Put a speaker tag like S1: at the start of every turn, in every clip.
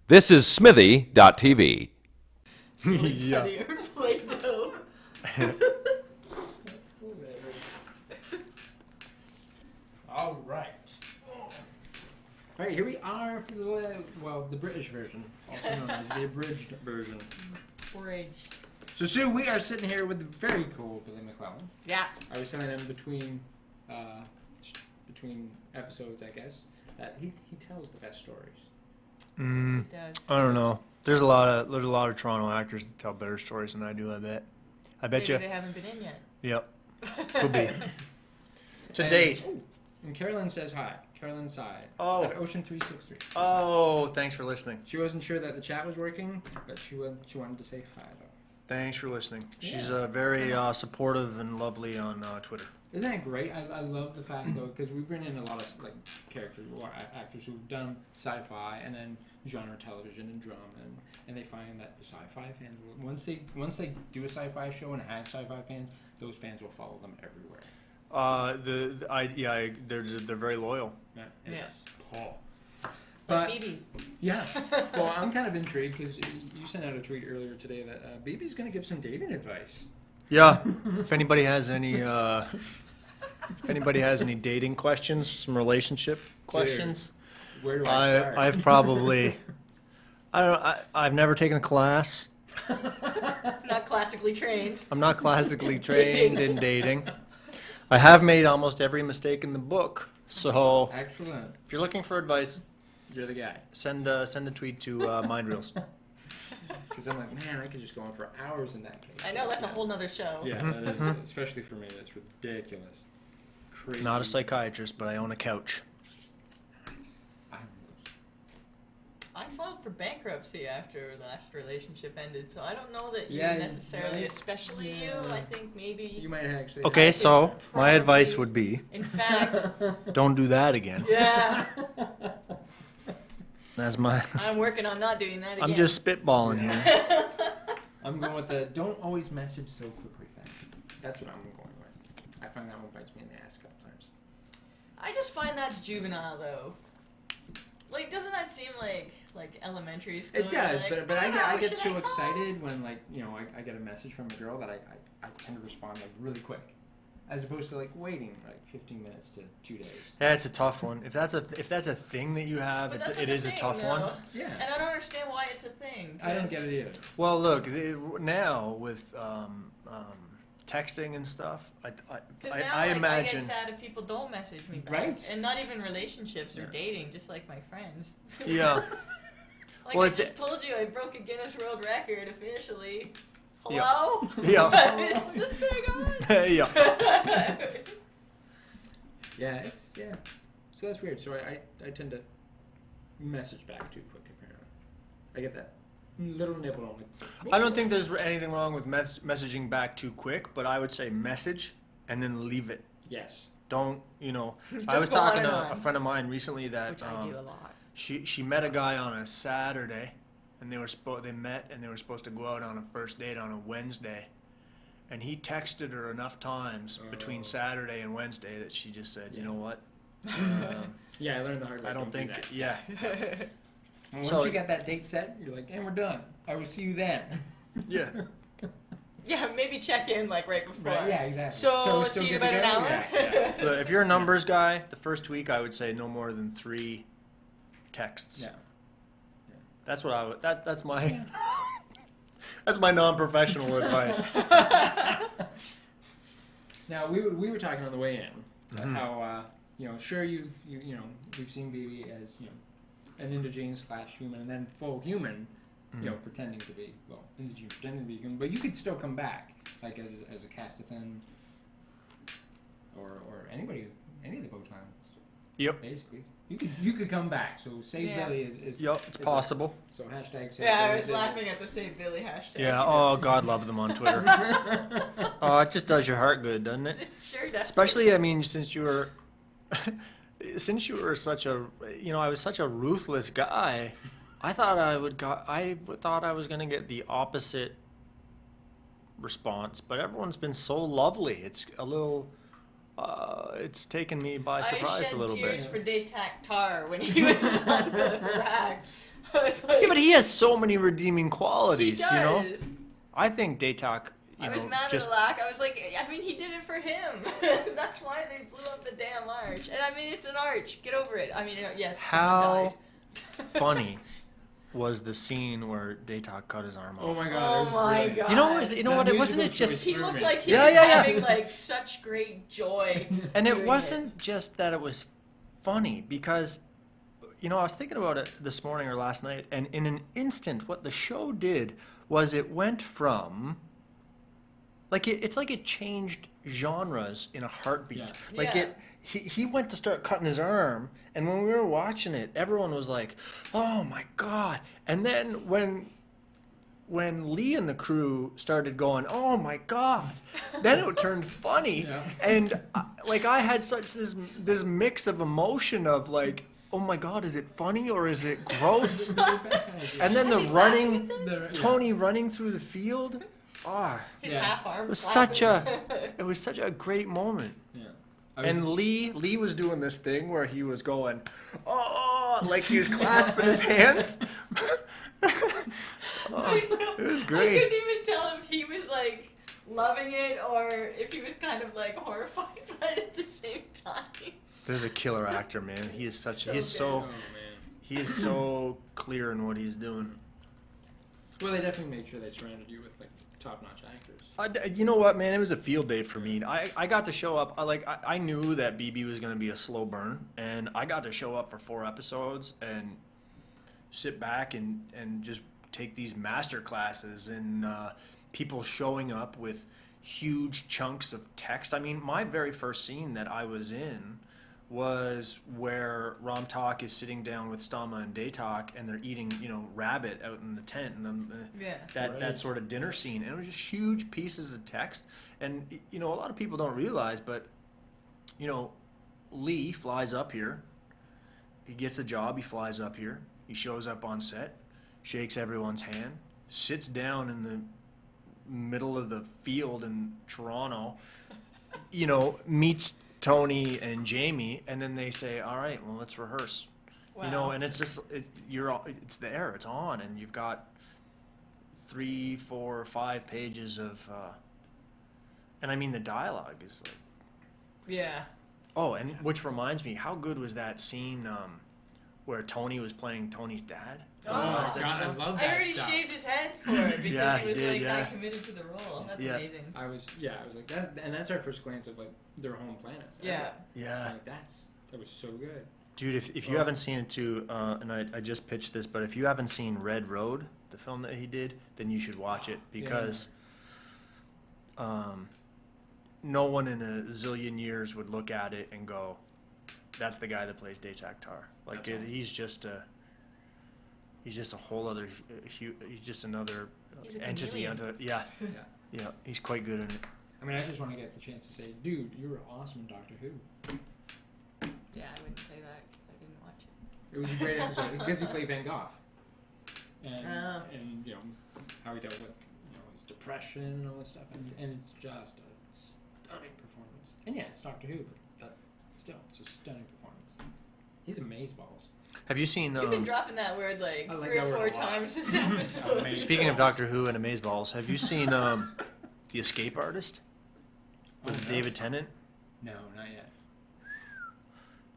S1: This is Smithy.tv.
S2: Yeah.
S3: Play-Doh.
S2: All right. All right, here we are for the British version, also known as the abridged version.
S3: Bridge.
S2: So, Sue, we are sitting here with the very cool Billy MacLellan.
S3: Yeah.
S2: I was telling him between episodes, I guess, that he tells the best stories.
S3: It does.
S4: I don't know. There's a lot of Toronto actors that tell better stories than I do. I bet
S3: Maybe
S4: you.
S3: they haven't been in yet.
S4: Yep. Could be. To
S2: And-
S4: date.
S2: oh, and Carolyn says hi. Carolyn Sy.
S4: Oh.
S2: At Ocean 363.
S4: Oh, thanks for listening.
S2: She wasn't sure that the chat was working, but she wanted to say hi though.
S4: Thanks for listening. She's
S2: Yeah.
S4: Very supportive and lovely on Twitter.
S2: Isn't that great? I love the fact though, because we bring in a lot of like characters or actors who've done sci-fi and then genre television and drama, and they find that the sci-fi fans will, once they do a sci-fi show and have sci-fi fans, those fans will follow them everywhere.
S4: They're very loyal.
S2: Yeah, it's Paul.
S3: Like
S2: But
S3: Bebe.
S2: yeah, well, I'm kind of intrigued because you sent out a tweet earlier today that Bebe's going to give some dating advice.
S4: Yeah. If anybody has any dating questions, some relationship questions,
S2: Where do I start?
S4: I've probably I've never taken a class.
S3: Not classically trained.
S4: I'm not classically trained in dating. I have made almost every mistake in the book. So
S2: Excellent.
S4: if you're looking for advice,
S2: You're the guy.
S4: send a tweet to Mind Reels.
S2: Because I'm like, man, I could just go on for hours in that case.
S3: I know, that's a whole nother show.
S2: Yeah, that is, especially for me, that's ridiculous. Crazy.
S4: Not a psychiatrist, but I own a couch.
S3: I filed for bankruptcy after last relationship ended, so I don't know that
S2: Yeah,
S3: you necessarily,
S2: right?
S3: especially
S2: Yeah.
S3: you, I think maybe...
S2: You might actually.
S4: Okay,
S3: I
S4: so
S3: could
S4: my
S3: probably-
S4: advice would be
S3: In fact,
S4: don't do that again.
S3: yeah,
S4: That's my.
S3: I'm working on not doing that again.
S4: I'm just spitballing here.
S2: I'm going with the don't always message so quickly thing. That's what I'm going with. I find that one bites me in the ass a couple times.
S3: I just find that's juvenile, though. Like, doesn't that seem like elementary school?
S2: It does,
S3: Like,
S2: but I
S3: "Oh,
S2: get
S3: should
S2: so
S3: I call?"
S2: excited when I get a message from a girl that I tend to respond like really quick, as opposed to like waiting like 15 minutes to 2 days.
S4: Yeah, it's a tough one. If that's a thing that you have,
S3: But that's
S4: it
S3: a
S4: is a
S3: thing,
S4: tough
S3: though.
S4: one.
S2: Yeah.
S3: And I don't understand why it's a thing.
S2: I don't
S3: 'cause-
S2: get it either.
S4: Well, look now with texting and stuff,
S3: Because now,
S4: I
S3: like,
S4: imagine.
S3: I get sad if people don't message me back.
S2: Right.
S3: And not even relationships or
S2: Yeah.
S3: dating, just like my friends.
S4: Yeah.
S3: Like,
S4: Well,
S3: I
S4: it's-
S3: just told you I broke a Guinness World Record officially.
S4: Yeah.
S3: Hello?
S4: Yeah.
S3: Is this thing on?
S4: Yeah.
S2: Yeah, So that's weird. So I tend to message back too quick. Apparently, I get that little nibble only.
S4: I don't think there's anything wrong with messaging back too quick, but I would say message and then leave it.
S2: Yes.
S4: Don't I
S3: Don't
S4: was
S3: go on
S4: talking
S3: and
S4: to
S3: on.
S4: a friend of mine recently that
S3: Which I do a lot.
S4: she met a guy on a Saturday, and they were supposed to go out on a first date on a Wednesday, and he texted her enough times between Saturday and Wednesday that she just said, you know what,
S2: Yeah, I learned the hard way.
S4: I don't think
S2: do that.
S4: yeah.
S2: Once
S4: So-
S2: you got that date set, you're like, and we're done. I will see you then.
S4: Yeah.
S3: Yeah, maybe check in like right before.
S2: Right, yeah, exactly.
S3: So,
S2: still
S3: see you in
S2: good to
S3: about an
S2: go?
S3: hour?
S2: Yeah,
S4: Look, if you're a numbers guy, the first week I would say no more than 3 texts.
S2: yeah.
S4: That's what I would. That's my. That's my non-professional advice.
S2: Now we were talking on the way in how sure we've seen Bebe as an indigene / human and then full human, pretending to be indigene, pretending to be human, but you could still come back like as a Castathan or anybody, any of the Botans.
S4: Yep.
S2: Basically, you could come back. So Save
S3: Yeah.
S2: Billy is
S4: Yep. It's possible.
S2: So hashtag Save
S3: Yeah, I
S2: Billy
S3: was
S2: is-
S3: laughing at the Save Billy hashtag.
S4: Yeah. Oh, God love them on Twitter. Oh, it just does your heart good, doesn't it?
S3: Sure does.
S4: Especially, I mean, since you were such a, I was such a ruthless guy. I thought I was gonna get the opposite response, but everyone's been so lovely. It's a little. It's taken me by
S3: I
S4: surprise
S3: shed
S4: a little
S3: tears
S4: bit.
S3: for Day Tar when he was on the rag. It's like,
S4: Yeah, but he has so many redeeming
S3: he
S4: qualities,
S3: does.
S4: you know? I think Daytalk,
S3: I was mad at Lack. I was like, I mean, he did it for him. That's why they blew up the damn arch. And I mean, it's an arch. Get over it. I mean, yes,
S4: How
S3: someone died.
S4: funny was the scene where Daytalk cut his arm off.
S2: Oh my god.
S3: Oh
S2: it was
S3: my
S2: brilliant.
S3: god.
S4: You know what? You know
S2: That
S4: what? It wasn't.
S2: musical
S4: It just.
S2: choice
S3: He
S2: threw
S3: looked
S2: me.
S3: like he
S4: Yeah,
S3: was
S4: yeah, yeah.
S3: having like such great joy.
S4: And it
S3: doing
S4: wasn't just that it was funny, because, you know, I was thinking about it this morning or last night, and in an instant, what the show did was it went from, like, it's like it changed genres in a heartbeat.
S2: Yeah.
S4: Like
S3: Yeah.
S4: he went to start cutting his arm, and when we were watching it, everyone was like, "Oh my god!" And then when Lee and the crew started going, "Oh my god," then it turned funny,
S2: Yeah.
S4: and like I had such this mix of emotion of like, "Oh my god, is it funny or is it gross?" And then the running, Tony running through the field,
S3: His
S2: Yeah.
S3: half arm.
S4: it was such a great moment.
S2: Yeah.
S4: And Lee was doing this thing where he was going, "Oh," like he was clasping his hands. It was
S3: I
S4: great.
S3: couldn't even tell if he was like loving it or if he was kind of like horrified by it at the same time.
S4: There's a killer actor, man. He is such.
S3: So
S4: He's
S3: good.
S2: Oh
S4: so.
S2: man.
S4: He is so clear in what he's doing.
S2: Well, they definitely made sure they surrounded you with like top-notch actors.
S4: You know what, man? It was a field day for me. I got to show up. I knew that Bebe was going to be a slow burn, and I got to show up for 4 episodes and sit back and just take these master classes and people showing up with huge chunks of text. I mean, my very first scene that I was in was where Ramtalk is sitting down with Stama and Daytalk, and they're eating, rabbit out in the tent, and then
S3: Yeah.
S4: that sort of dinner scene, and it was just huge pieces of text. And a lot of people don't realize, but Lee flies up here, he gets the job, he flies up here, he shows up on set, shakes everyone's hand, sits down in the middle of the field in Toronto, meets Tony and Jamie, and then they say, "All right, well, let's rehearse."
S3: Wow.
S4: And it's just it's there, it's on, and you've got 3, 4, 5 pages of, and I mean the dialogue is like,
S3: Yeah.
S4: oh, and which reminds me, how good was that scene where Tony was playing Tony's dad?
S3: Oh,
S4: Last
S2: God, I
S4: episode?
S2: love
S3: I
S2: that
S3: heard he
S2: stuff.
S3: shaved his head for it because
S4: Yeah,
S3: he was
S4: he did,
S3: like
S4: yeah.
S3: that committed to the role. That's
S4: Yeah.
S3: amazing.
S2: I was like that, and that's our first glance of like their home planets.
S3: Yeah.
S4: Yeah.
S2: Like that was so good.
S4: Dude, if you haven't seen it too, and I just pitched this, but if you haven't seen Red Road, the film that he did, then you should watch it, because no one in a zillion years would look at it and go, "That's the guy that plays Daytalk Tar." Like
S2: That's
S4: he's just a whole other, he's just another
S3: He's a
S4: entity
S3: chameleon.
S4: unto it. Yeah,
S2: Yeah.
S4: yeah, he's quite good in it.
S2: I mean, I just want to get the chance to say, dude, you were awesome in Doctor Who.
S3: Yeah, I wouldn't say that 'cause I didn't watch it.
S2: It was a great episode because he played Van Gogh, and
S3: Oh.
S2: and how he dealt with his depression and all this stuff, and it's just a stunning performance. And yeah, it's Doctor Who, but still, it's a stunning performance. He's amazeballs.
S4: Have you seen?
S3: You've been dropping that word like
S2: I like
S3: 3 or
S2: that
S3: 4
S2: word a lot.
S3: times this episode.
S2: Amazing.
S4: Speaking of Doctor Who and Amazeballs, have you seen The Escape Artist with
S2: Oh, no.
S4: David Tennant?
S2: No, not yet.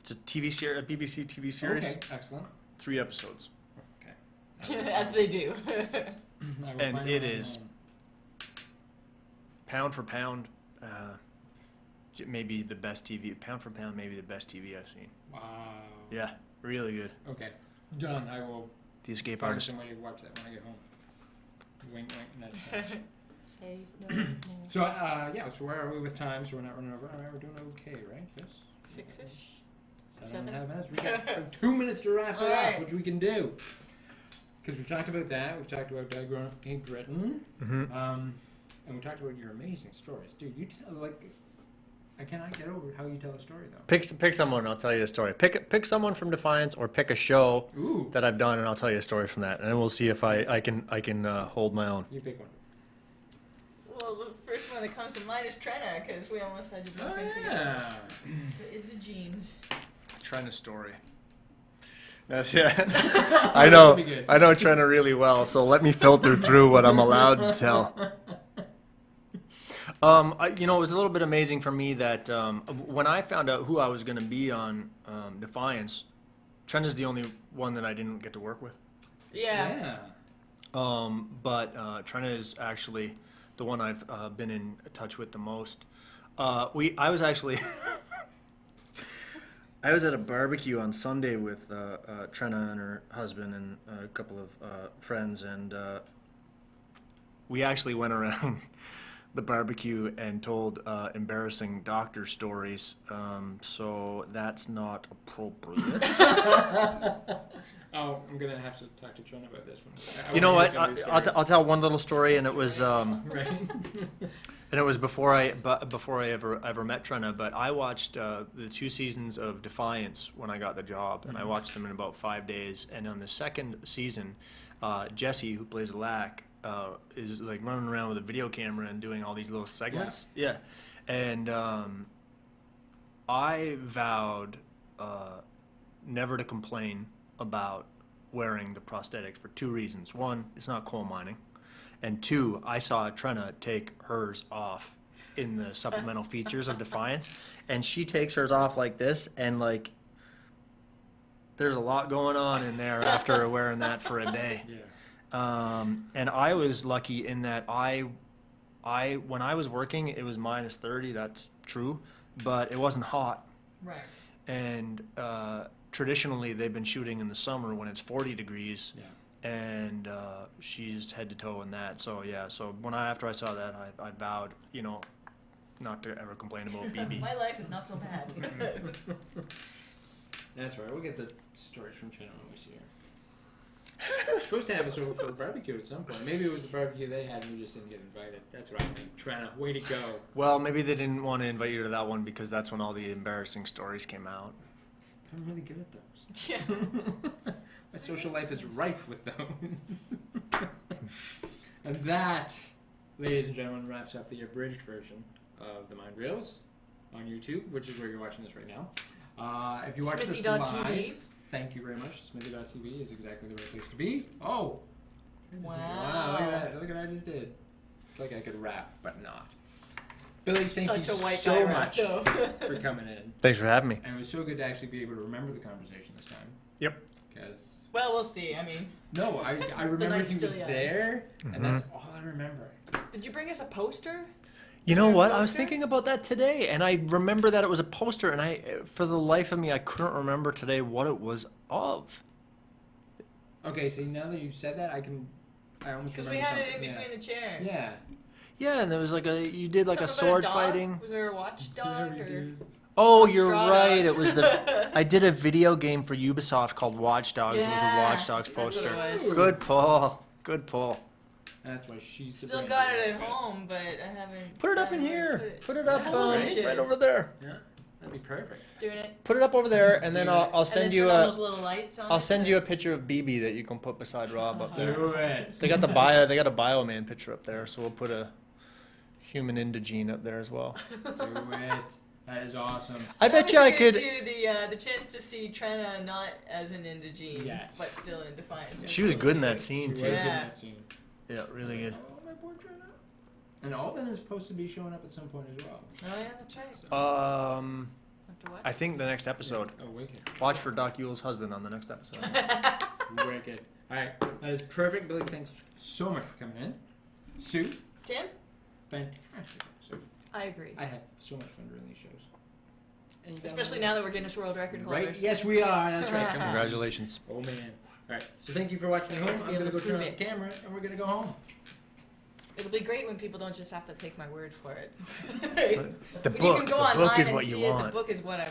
S4: It's a TV series, a BBC TV series.
S2: Okay, excellent.
S4: 3 episodes.
S2: Okay.
S3: As they do.
S2: I will
S4: And
S2: find
S4: it
S2: out
S4: is
S2: home.
S4: pound for pound, maybe the best TV. Pound for pound, maybe the best TV I've seen.
S2: Wow.
S4: Yeah, really good.
S2: Okay, done. I will
S4: The Escape
S2: find
S4: Artist.
S2: somebody to watch that when I get home. Wink, wink, nudge, nudge.
S3: Say no more.
S2: So, so where are we with time? So we're not running over. We're doing okay, right? Yes.
S3: 6-ish.
S2: 7.5 minutes. We got 2 minutes to wrap it up,
S3: Alright.
S2: which we can do. Because we've talked about that. We've talked about Grown Up Cape Breton.
S4: Mm-hmm.
S2: And we talked about your amazing stories. Dude, you tell, I cannot get over how you tell a story, though.
S4: Pick someone, and I'll tell you a story. Pick someone from Defiance, or pick a show
S2: Ooh.
S4: that I've done, and I'll tell you a story from that, and then we'll see if I can hold my own.
S2: You pick one.
S3: Well, the first one that comes to mind is Trena, because we almost had to jump into
S2: Yeah.
S3: the jeans.
S4: Trying a story. That's yeah.
S2: I know. Be good.
S4: I know Trina really well, so let me filter through what I'm allowed to tell. It was a little bit amazing for me that when I found out who I was going to be on Defiance, Trina's the only one that I didn't get to work with.
S3: Yeah.
S4: But Trina is actually the one I've been in touch with the most. I was actually I was at a barbecue on Sunday with Trina and her husband and a couple of friends, and we actually went around the barbecue and told embarrassing doctor stories. So that's not appropriate.
S2: Oh, I'm gonna have to talk to Trina about this one.
S4: You know what? I'll tell one little story, and it was
S2: Right.
S4: and it was before I ever met Trina. But I watched the 2 seasons of Defiance when I got the job, and I watched them in about 5 days. And on the second season, Jesse, who plays Lack, is like running around with a video camera and doing all these little segments. Yeah. And I vowed never to complain about wearing the prosthetics for 2 reasons. 1, it's not coal mining. And 2, I saw Trina take hers off in the supplemental features of Defiance. And she takes hers off like this, and like there's a lot going on in there after wearing that for a day.
S2: Yeah.
S4: And I was lucky in that I when I was working, it was minus 30, that's true, but it wasn't hot.
S3: Right.
S4: And traditionally, they've been shooting in the summer when it's 40 degrees,
S2: Yeah.
S4: and she's head to toe in that. So yeah, so after I saw that, I vowed, not to ever complain about Bebe.
S3: My life is not so bad.
S2: That's right. We'll get the stories from Trina when we see her. We're supposed to have us over for the barbecue at some point. Maybe it was the barbecue they had and we just didn't get invited. That's what I think. Trina, way to go.
S4: Well, maybe they didn't want to invite you to that one because that's when all the embarrassing stories came out.
S2: I'm really good at those.
S3: Yeah.
S2: My social life is rife with those. And that, ladies and gentlemen, wraps up the abridged version of the Mind Reels on YouTube, which is where you're watching this right now. If you watch this live, thank you very much. Smithy.tv is exactly the right place to be. Oh!
S3: Wow.
S2: Look at that. Look at what I just did. It's like I could rap, but not. Billy, thank
S3: Such
S2: you
S3: a white
S2: so
S3: guy
S2: much
S3: rap, though.
S2: for coming in.
S4: Thanks for having me.
S2: And it was so good to actually be able to remember the conversation this time.
S4: Yep.
S2: Because
S3: Well, we'll see. I mean,
S2: no, I remember
S3: night's
S2: he
S3: still
S2: was
S3: young.
S2: there, and that's all I remember.
S3: did you bring us a poster?
S4: You know
S3: Is there a
S4: what? I was
S3: poster?
S4: thinking about that today, and I remember that it was a poster, and for the life of me, I couldn't remember today what it was of.
S2: Okay, so now that you said that, I almost
S3: Because
S2: remember
S3: we had it in
S2: something.
S3: between the chairs.
S2: Yeah.
S4: Yeah, and there was you did like a
S3: Something about
S4: sword
S3: dog?
S4: fighting.
S3: Was there a watchdog or?
S4: Oh,
S3: A
S4: you're
S3: straw
S4: right.
S3: dogs.
S4: It was I did a video game for Ubisoft called Watch Dogs. It was a
S3: Yeah,
S4: Watch Dogs
S3: that's what
S4: poster.
S3: it was.
S4: Good pull. Good pull.
S2: That's why she's the
S3: Still
S2: brains
S3: got
S2: of
S3: it at
S2: outfit.
S3: home, but I haven't.
S4: Put it up in
S3: found where to
S4: here.
S3: put
S4: Put it up
S3: Yeah,
S4: right over there.
S2: Yeah, that'd be perfect.
S3: Doing it.
S4: Put it up over there, and then I'll send
S3: and then
S4: you
S3: turn on
S4: a
S3: those little lights on
S4: I'll
S3: it
S4: send
S3: to-
S4: you a picture of Bebe that you can put beside Rob up there.
S2: Do it.
S4: They got a Bioman picture up there, so we'll put a human indigene up there as well.
S2: Do it. That is awesome.
S4: I bet you I could.
S3: To the chance to see Trina not as an indigene,
S2: Yes.
S3: but still in Defiance.
S4: She was good in that
S2: She
S4: scene
S2: was
S4: too.
S2: good in
S3: Yeah.
S2: that scene.
S4: Yeah, really good.
S2: Oh, my poor Trina. And Alden is supposed to be showing up at some point as well.
S3: Oh yeah, that's right. Have to watch.
S4: I think the next episode.
S2: Oh, wicked.
S4: Watch for Doc Yule's husband on the next episode.
S2: Wicked. Alright, that is perfect. Billy, thanks so much for coming in. Sue,
S3: Tim,
S2: fantastic episode.
S3: I agree.
S2: I have so much fun doing these shows. And you got
S3: Especially
S2: one?
S3: now that we're Guinness World Record holders.
S2: Right? Yes, we are. That's right. Come on.
S4: Congratulations.
S2: Oh, man. Alright, so thank you for watching at home.
S3: to be
S2: I'm going to
S3: able
S2: go
S3: to
S2: turn
S3: prove
S2: off the camera and we're going to go home.
S3: It'll be great when people don't just have to take my word for it.
S4: The
S3: When
S4: book.
S3: You can go
S4: The
S3: online
S4: book is
S3: and
S4: what you
S3: see it.
S4: want.
S3: The book is what I